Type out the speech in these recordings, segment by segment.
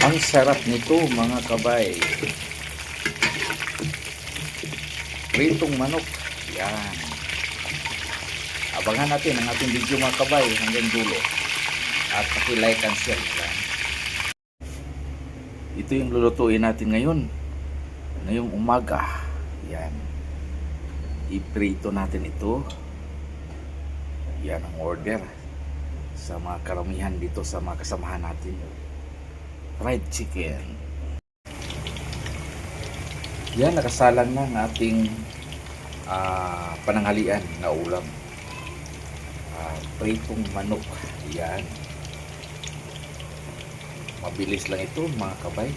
Ang sarap nito mga kabay. Pritong manok. Yan. Abangan natin ang ating video mga kabay hanggang dulo. At paki-like and share. Yan. Ito yung lulutuin natin ngayon. Ngayong umaga. Yan. Iprito natin ito. Yan ang order sa mga karamihan dito sa mga kasamahan natin. Fried chicken. Yan, nakasalang na ng ating pananghalian na ulam. Pritong manok. Yan. Mabilis lang ito mga kabay.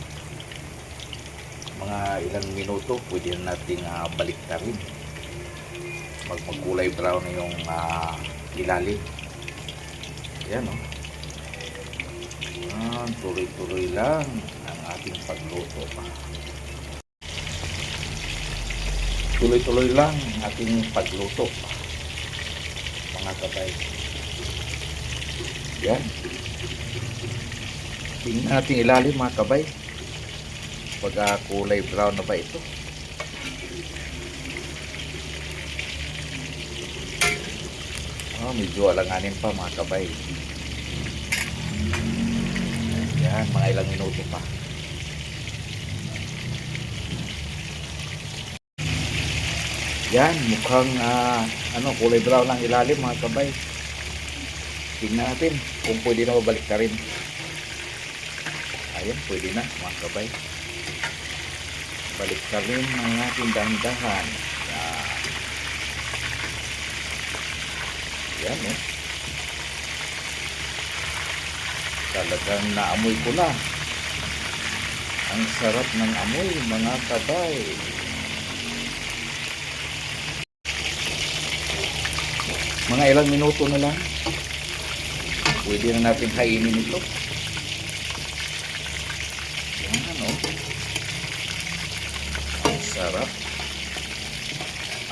Mga ilang minuto pwede na nating baliktarin. Magkulay brown na yung ilalim. Yan o. Tuloy-tuloy lang ang ating pagluto pa. Tuloy-tuloy lang ang ating pagluto pa. Mga kabay. Yan. Tingnan natin ilalim mga kabay. Pag kulay brown na ba ito? Medyo alanganin pa mga kabay. Yan, mga ilang minuto pa. Yan, mukhang kulay brown ang ilalim mga kabay. Tingnan natin kung pwede na mabalik na rin. Ayan, pwede na mga kabay. Balik na rin ang ating dahan-dahan. Yan eh. Talagang naamoy ko na. Ang sarap ng amoy mga kabay. Mga ilang minuto na lang. Pwede na natin kainin ito. Yan o. Ang sarap.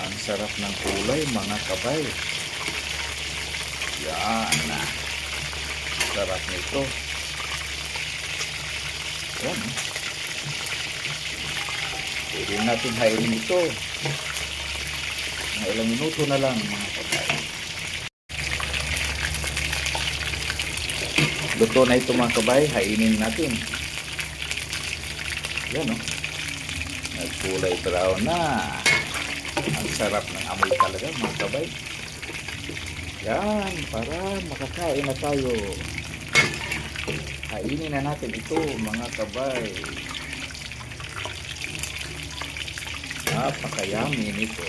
Ang sarap ng kulay mga kabay. Yan na. Sarap nito. Yan. Pwede natin hainin ito. Mga ilang minuto na lang mga kabay. Luto na ito mga kabay. Hainin natin. Yan o. Nagkulay brown na. Ang sarap ng amoy talaga mga kabay. Yan, para makakain na tayo. Kainin na natin ito mga kabay. Napakayami nito.